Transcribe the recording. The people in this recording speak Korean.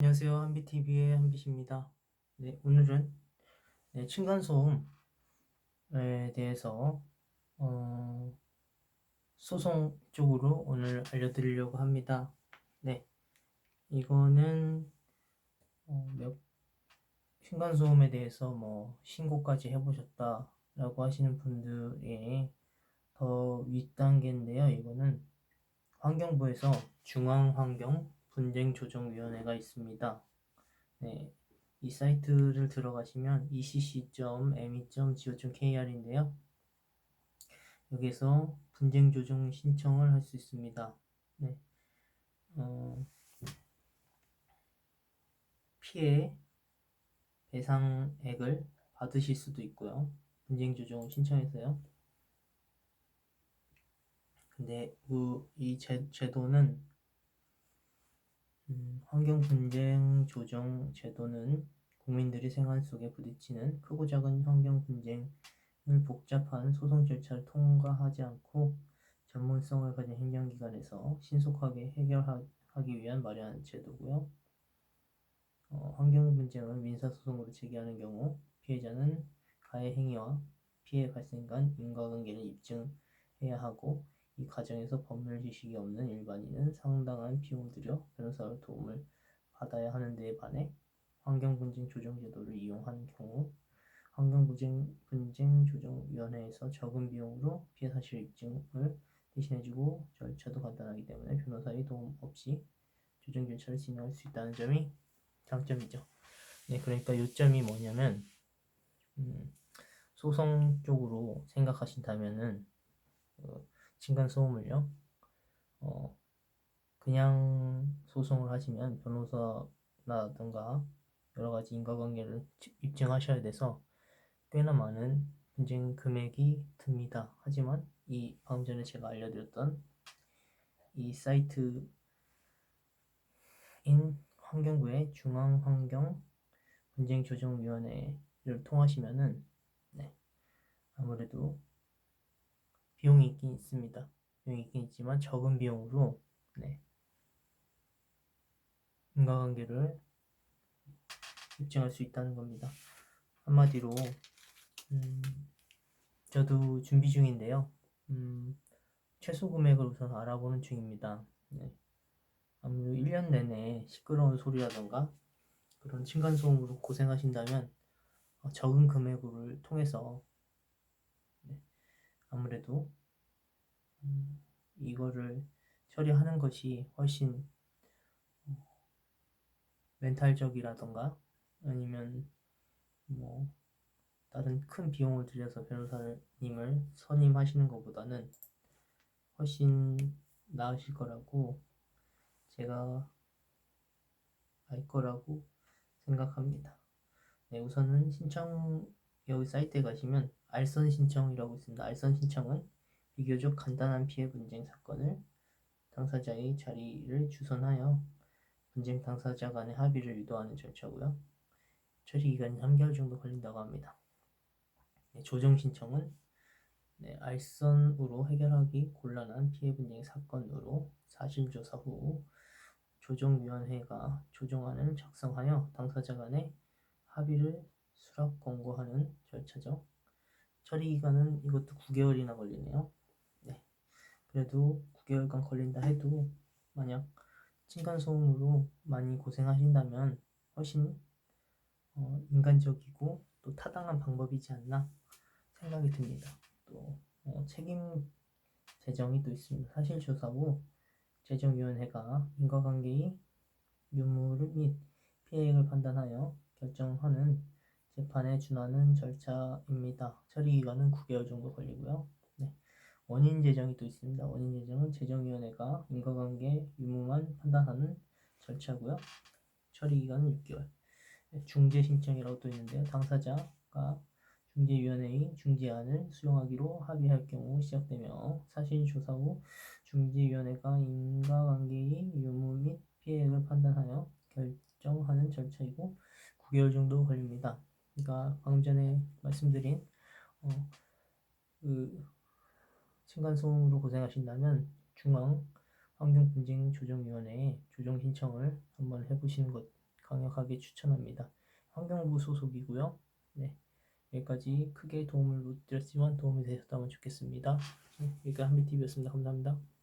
안녕하세요. 한비TV의 한빛입니다. 네, 오늘은 층간소음에 대해서 소송 쪽으로 오늘 알려드리려고 합니다. 네, 이거는 층간소음에 대해서 신고까지 해보셨다라고 하시는 분들의 더 윗단계인데요. 이거는 환경부에서 중앙환경분쟁조정위원회가 있습니다. 네, 이 사이트를 들어가시면 ecc.me.go.kr인데요. 여기서 분쟁 조정 신청을 할 수 있습니다. 네, 피해 배상액을 받으실 수도 있고요. 분쟁 조정 신청해서요. 근데 이 제도는 환경 분쟁 조정 제도는 국민들이 생활 속에 부딪히는 크고 작은 환경 분쟁을 복잡한 소송 절차를 통과하지 않고 전문성을 가진 행정기관에서 신속하게 해결하기 위한 마련한 제도고요. 환경 분쟁을 민사소송으로 제기하는 경우 피해자는 가해 행위와 피해 발생 간 인과관계를 입증해야 하고 이 과정에서 법률 지식이 없는 일반인은 상당한 비용을 들여 변호사의 도움을 받아야 하는 데에 반해 환경분쟁조정제도를 이용한 경우 환경분쟁조정위원회에서 적은 비용으로 피해 사실 입증을 대신해주고 절차도 간단하기 때문에 변호사의 도움 없이 조정 절차를 진행할 수 있다는 점이 장점이죠. 네, 그러니까 요점이 뭐냐면 소송 쪽으로 생각하신다면은 층간소음을요 그냥 소송을 하시면 변호사라든가 여러가지 인과관계를 입증하셔야 돼서 꽤나 많은 분쟁 금액이 듭니다. 하지만 이 방금 전에 제가 알려드렸던 이 사이트인 환경부의 중앙환경분쟁조정위원회를 통하시면은 아무래도 비용이 있긴 있습니다. 비용이 있긴 있지만 적은 비용으로 인과관계를 입증할 수 있다는 겁니다. 한마디로 저도 준비 중인데요. 최소 금액을 우선 알아보는 중입니다. 아무래도 1년 내내 시끄러운 소리라던가 그런 층간소음으로 고생하신다면 적은 금액을 통해서 아무래도 이거를 처리하는 것이 훨씬 멘탈적이라던가 아니면 다른 큰 비용을 들여서 변호사님을 선임하시는 것보다는 훨씬 나으실 거라고 제가 알 거라고 생각합니다. 네, 우선은 여기 사이트에 가시면 알선 신청이라고 있습니다. 알선 신청은 비교적 간단한 피해 분쟁 사건을 당사자의 자리를 주선하여 분쟁 당사자 간의 합의를 유도하는 절차고요. 처리 기간이 3개월 정도 걸린다고 합니다. 네, 조정 신청은 알선으로 해결하기 곤란한 피해 분쟁 사건으로 사실조사 후 조정위원회가 조정안을 작성하여 당사자 간의 합의를 수락 권고하는 절차죠. 처리 기간은 이것도 9개월이나 걸리네요. 네. 그래도 9개월간 걸린다 해도 만약 층간소음으로 많이 고생하신다면 훨씬 인간적이고 또 타당한 방법이지 않나 생각이 듭니다. 또 책임 재정이 또 있습니다. 사실조사 후 재정위원회가 인과관계의 유무 및 피해액을 판단하여 결정하는 재판에 준하는 절차입니다. 처리 기간은 9개월 정도 걸리고요. 원인 재정이 또 있습니다. 원인 재정은 재정위원회가 인과관계 유무만 판단하는 절차고요. 처리 기간은 6개월. 중재 신청이라고 또 있는데요. 당사자가 중재위원회의 중재안을 수용하기로 합의할 경우 시작되며 사실조사 후 중재위원회가 인과관계의 유무 및 피해액을 판단하여 결정하는 절차이고 9개월 정도 걸립니다. 그러니까 방금 전에 말씀드린 층간소음으로 고생하신다면 중앙환경분쟁조정위원회에 조정 신청을 한번 해보시는 것 강력하게 추천합니다. 환경부 소속이고요. 네, 여기까지 크게 도움을 못 드렸지만 도움이 되셨다면 좋겠습니다. 네, 여기까지 한비TV였습니다. 감사합니다.